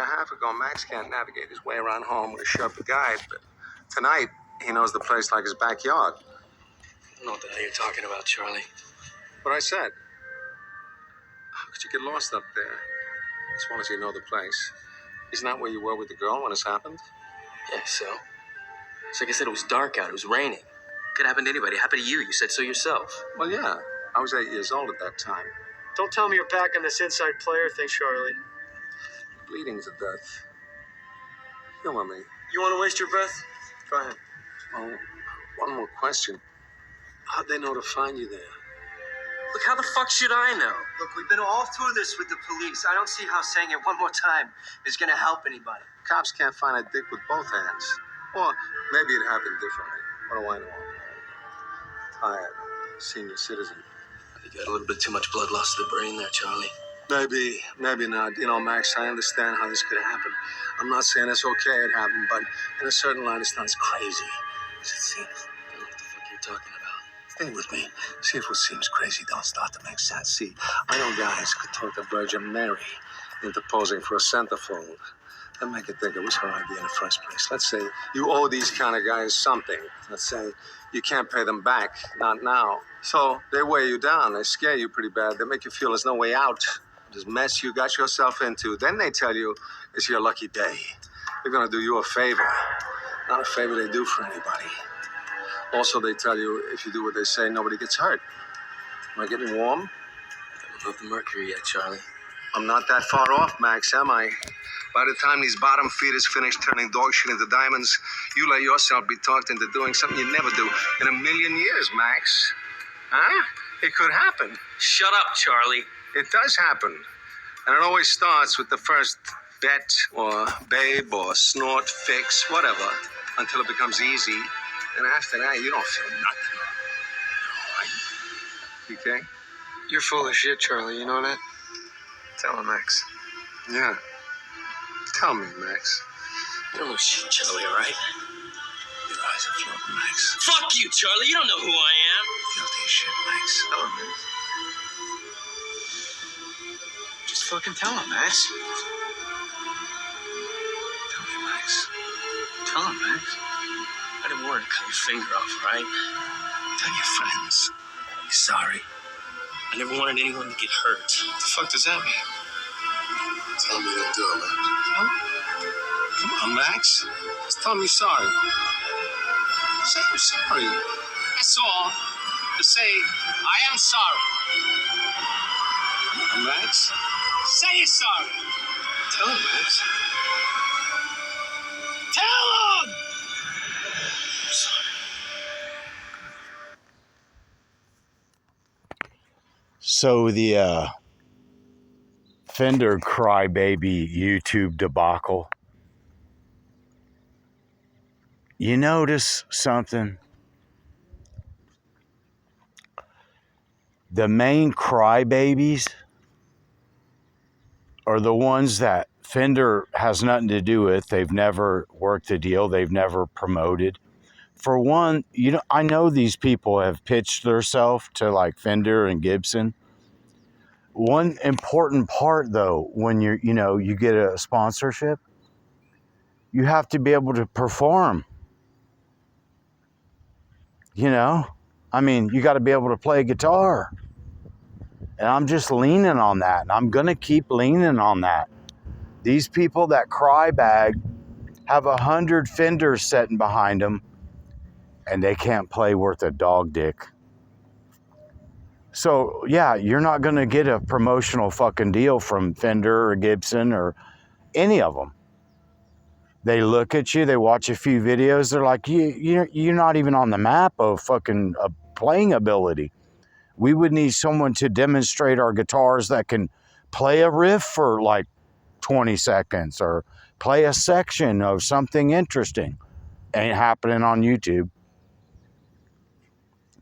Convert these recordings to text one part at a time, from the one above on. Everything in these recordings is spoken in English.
half ago, Max can't navigate his way around home with a Sherpa guide, but tonight, he knows the place like his backyard. I don't know what the hell you're talking about, Charlie. What I said. How could you get lost up there? As long as you know the place. Isn't that where you were with the girl when this happened? Yeah, so? It's like I said, it was dark out. It was raining. Could happen to anybody. It happened to you. You said so yourself. Well, yeah. I was 8 years old at that time. Don't tell me you're back on this inside player thing, Charlie. Bleeding to death. Humor me. You want to waste your breath? Go ahead. Oh, one more question. How'd they know to find you there? Look, how the fuck should I know? Look, we've been all through this with the police. I don't see how saying it one more time is going to help anybody. Cops can't find a dick with both hands. Or maybe it happened differently. What do I know? Tired. Senior citizen. You got a little bit too much blood loss to the brain there, Charlie. Maybe, maybe not. You know, Max, I understand how this could happen. I'm not saying it's okay it happened, but in a certain line, it sounds crazy. Does it seem? I don't know what the fuck you're talking about. Stay with me. See if what seems crazy don't start to make sense. See, I know guys could talk the Virgin Mary into posing for a centerfold. That make you think it was her idea in the first place. Let's say you owe these kind of guys something. Let's say you can't pay them back, not now. So they weigh you down. They scare you pretty bad. They make you feel there's no way out. This mess you got yourself into. Then they tell you it's your lucky day. They're going to do you a favor. Not a favor they do for anybody. Also, they tell you if you do what they say, nobody gets hurt. Am I getting warm? I don't know the mercury yet, Charlie. I'm not that far off, Max, am I? By the time these bottom feeders finish turning dog shit into diamonds, you let yourself be talked into doing something you never do in a million years, Max. Huh? It could happen. Shut up, Charlie. It does happen. And it always starts with the first bet or babe or snort, fix, whatever, until it becomes easy. And after that, you don't feel nothing. Okay? You're full of shit, Charlie. You know that? Tell him, Max. Yeah. Tell me, Max. You don't know shit, Charlie, all right? Your eyes are floating, Max. Fuck you, Charlie. You don't know who I am. Guilty as shit, Max. Tell him, Max. Just fucking tell him, Max. Tell me, Max. Tell him, Max. I didn't want to cut your finger off, all right? Tell your friends. You're sorry. I never wanted anyone to get hurt. What the fuck does that mean? Tell me to do it, Max. Huh? Come on, Max. Just tell me you're sorry. Say you're sorry. That's all. Just say, I am sorry. Come on, Max. Say you're sorry. Tell him, Max. Tell him! I'm sorry. So the Fender Crybaby YouTube debacle. You notice something? The main crybabies are the ones that Fender has nothing to do with. They've never worked a deal. They've never promoted. For one, I know these people have pitched themselves to like Fender and Gibson. One important part, though, when you get a sponsorship, you have to be able to perform. You got to be able to play guitar. And I'm just leaning on that. And I'm going to keep leaning on that. These people that cry bag have 100 Fenders sitting behind them. And they can't play worth a dog dick. So, yeah, you're not going to get a promotional fucking deal from Fender or Gibson or any of them. They look at you, they watch a few videos, they're like, you're not even on the map of fucking playing ability. We would need someone to demonstrate our guitars that can play a riff for like 20 seconds or play a section of something interesting. Ain't happening on YouTube.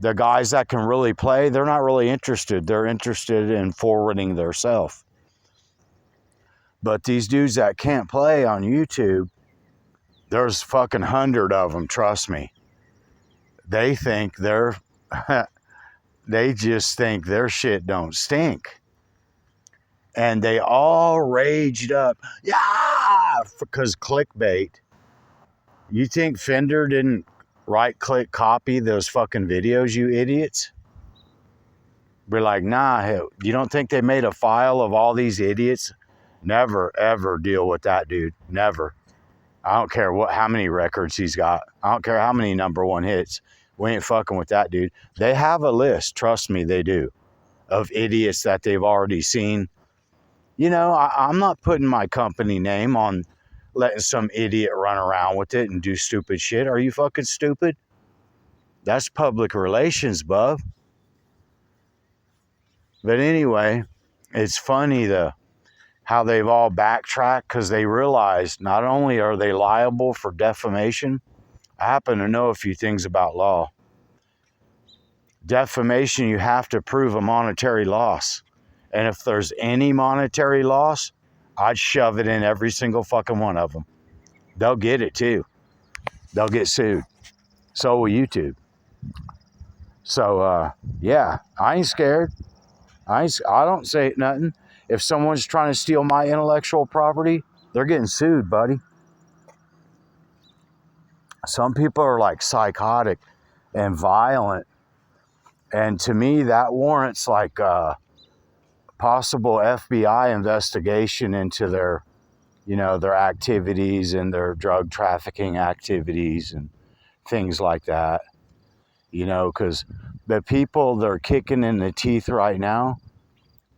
The guys that can really play, they're not really interested. They're interested in forwarding their self. But these dudes that can't play on YouTube, there's fucking 100 of them, trust me. They think they just think their shit don't stink. And they all raged up, yeah, because clickbait. You think Fender didn't right-click copy those fucking videos, you idiots? We're like, nah, you don't think they made a file of all these idiots? Never, ever deal with that dude. Never. I don't care how many records he's got. I don't care how many #1 hits. We ain't fucking with that dude. They have a list, trust me, they do, of idiots that they've already seen. You know, I'm not putting my company name on letting some idiot run around with it and do stupid shit. Are you fucking stupid? That's public relations, bub. But anyway, it's funny how they've all backtracked because they realized not only are they liable for defamation, I happen to know a few things about law. Defamation, you have to prove a monetary loss. And if there's any monetary loss, I'd shove it in every single fucking one of them. They'll get it too. They'll get sued. So will YouTube. So, yeah, I ain't scared. I don't say nothing. If someone's trying to steal my intellectual property, they're getting sued, buddy. Some people are like psychotic and violent. And to me, that warrants like a possible FBI investigation into their, their activities and their drug trafficking activities and things like that. Because the people they're kicking in the teeth right now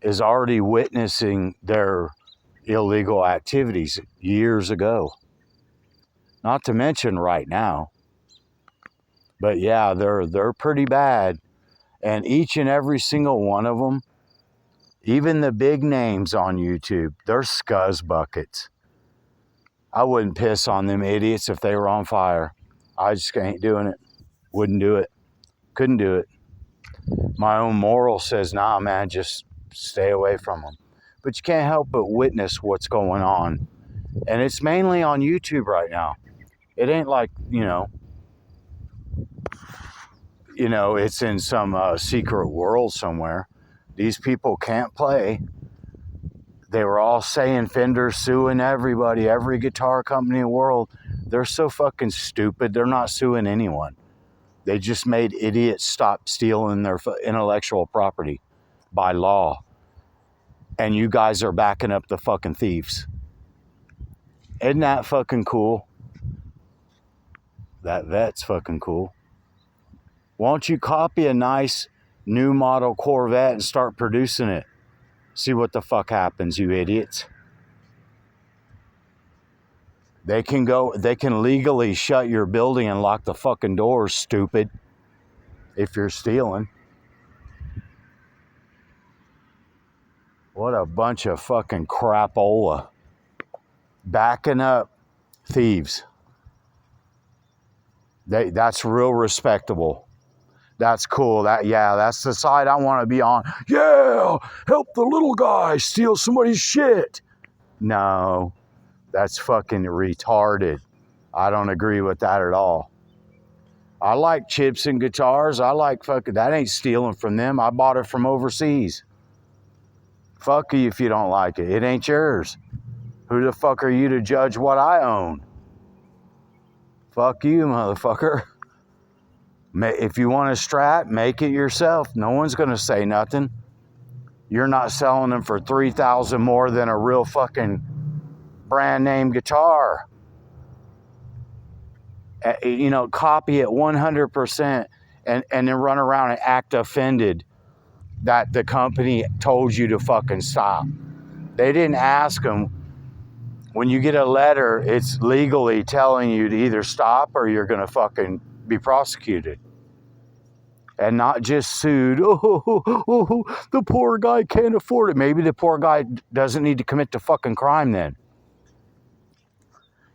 is already witnessing their illegal activities years ago. Not to mention right now. But yeah, they're pretty bad. And each and every single one of them, even the big names on YouTube, they're scuzz buckets. I wouldn't piss on them idiots if they were on fire. I just ain't doing it. Wouldn't do it. Couldn't do it. My own moral says, nah, man, just stay away from them. But you can't help but witness what's going on. And it's mainly on YouTube right now. It ain't like, it's in some secret world somewhere. These people can't play. They were all saying Fender's suing everybody, every guitar company in the world. They're so fucking stupid. They're not suing anyone. They just made idiots stop stealing their intellectual property by law. And you guys are backing up the fucking thieves. Isn't that fucking cool? That vet's fucking cool. Why don't you copy a nice new model Corvette and start producing it? See what the fuck happens, you idiots. They can legally shut your building and lock the fucking doors, stupid, if you're stealing. What a bunch of fucking crapola. Backing up thieves. That's real respectable. That's cool. That's the side I want to be on. Yeah, help the little guy steal somebody's shit. No, that's fucking retarded. I don't agree with that at all. I like chips and guitars. I like fucking, that ain't stealing from them. I bought it from overseas. Fuck you if you don't like it. It ain't yours. Who the fuck are you to judge what I own? Fuck you, motherfucker. If you want a Strat, make it yourself. No one's going to say nothing. You're not selling them for $3,000 more than a real fucking brand name guitar. Copy it 100% and then run around and act offended that the company told you to fucking stop. They didn't ask them. When you get a letter, it's legally telling you to either stop or you're going to fucking be prosecuted. And not just sued. The poor guy can't afford it. Maybe the poor guy doesn't need to commit the fucking crime then.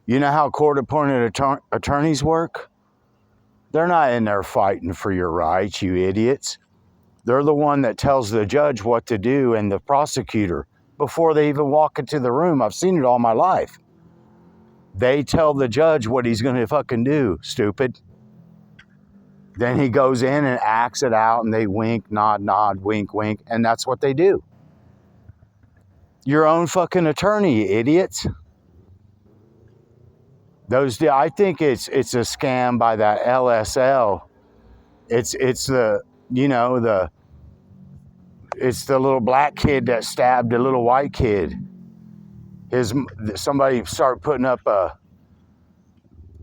You know how court-appointed attorneys work? They're not in there fighting for your rights, you idiots. They're the one that tells the judge what to do and the prosecutor before they even walk into the room. I've seen it all my life. They tell the judge what he's going to fucking do, stupid. Then he goes in and acts it out and they wink, nod, wink, wink. And that's what they do. Your own fucking attorney, you idiots. I think it's a scam by that LSL. It's the, you know, it's the little black kid that stabbed a little white kid. Somebody started putting up a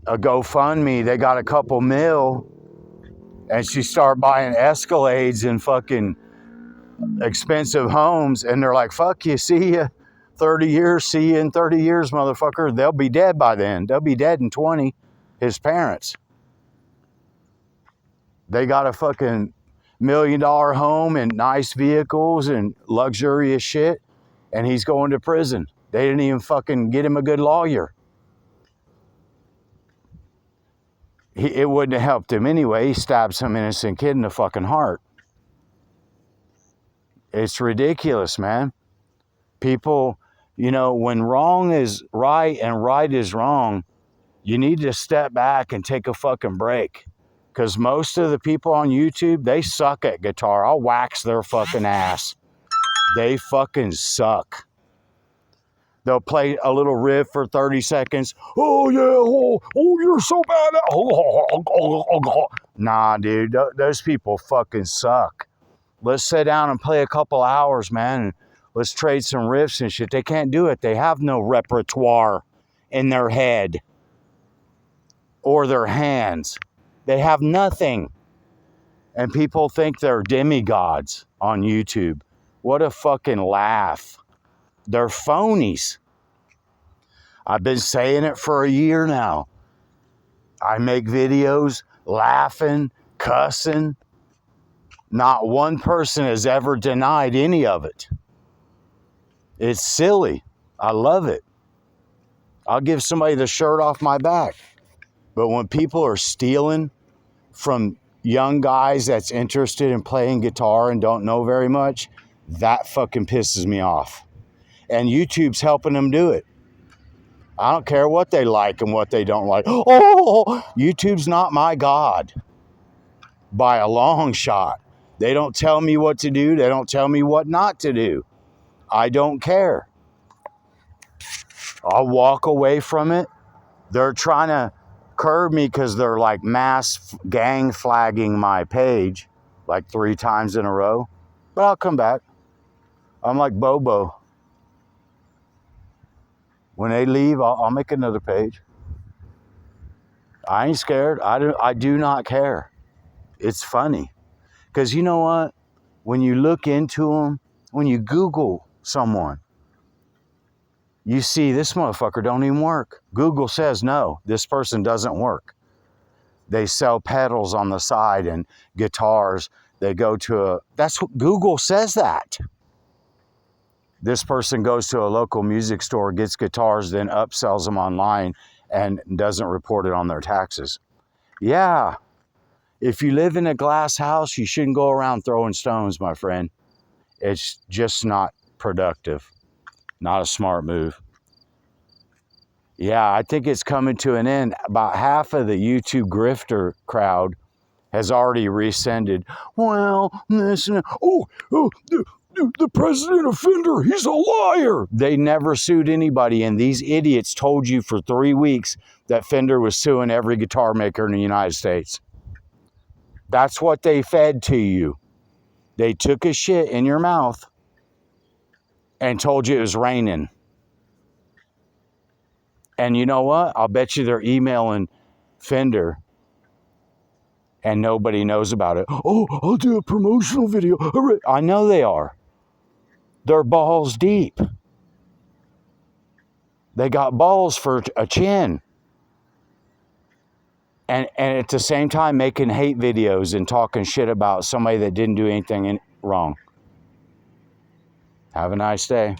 GoFundMe. They got a couple mil, and she started buying Escalades and fucking expensive homes, and they're like, fuck you, see you 30 years, see you in 30 years, motherfucker. They'll be dead by then. They'll be dead in 20, his parents. They got a fucking $1 million home and nice vehicles and luxurious shit, and he's going to prison. They didn't even fucking get him a good lawyer. It wouldn't have helped him anyway. He stabbed some innocent kid in the fucking heart. It's ridiculous, man. People, you know, when wrong is right and right is wrong, you need to step back and take a fucking break. Because most of the people on YouTube, they suck at guitar. I'll wax their fucking ass. They fucking suck. They'll play a little riff for 30 seconds. Oh, yeah. Oh, you're so bad. Oh. Nah, dude. Those people fucking suck. Let's sit down and play a couple hours, man. And let's trade some riffs and shit. They can't do it. They have no repertoire in their head or their hands. They have nothing. And people think they're demigods on YouTube. What a fucking laugh. They're phonies. I've been saying it for a year now. I make videos laughing, cussing. Not one person has ever denied any of it. It's silly. I love it. I'll give somebody the shirt off my back. But when people are stealing from young guys that's interested in playing guitar and don't know very much, that fucking pisses me off. And YouTube's helping them do it. I don't care what they like and what they don't like. Oh, YouTube's not my God by a long shot. They don't tell me what to do. They don't tell me what not to do. I don't care. I'll walk away from it. They're trying to curb me because they're like mass gang flagging my page like 3 times in a row. But I'll come back. I'm like Bobo. When they leave, I'll make another page. I ain't scared. I do not care. It's funny. Because you know what? When you look into them, when you Google someone, you see this motherfucker don't even work. Google says, no, this person doesn't work. They sell pedals on the side and guitars. They go to that's what Google says that. This person goes to a local music store, gets guitars, then upsells them online and doesn't report it on their taxes. Yeah. If you live in a glass house, you shouldn't go around throwing stones, my friend. It's just not productive. Not a smart move. Yeah, I think it's coming to an end. About half of the YouTube grifter crowd has already rescinded. Well, listen, the president of Fender, he's a liar. They never sued anybody, and these idiots told you for 3 weeks that Fender was suing every guitar maker in the United States. That's what they fed to you. They took a shit in your mouth and told you it was raining. And you know what? I'll bet you they're emailing Fender and nobody knows about it. Oh, I'll do a promotional video. I know they are. They're balls deep. They got balls for a chin. And at the same time making hate videos and talking shit about somebody that didn't do anything wrong. Have a nice day.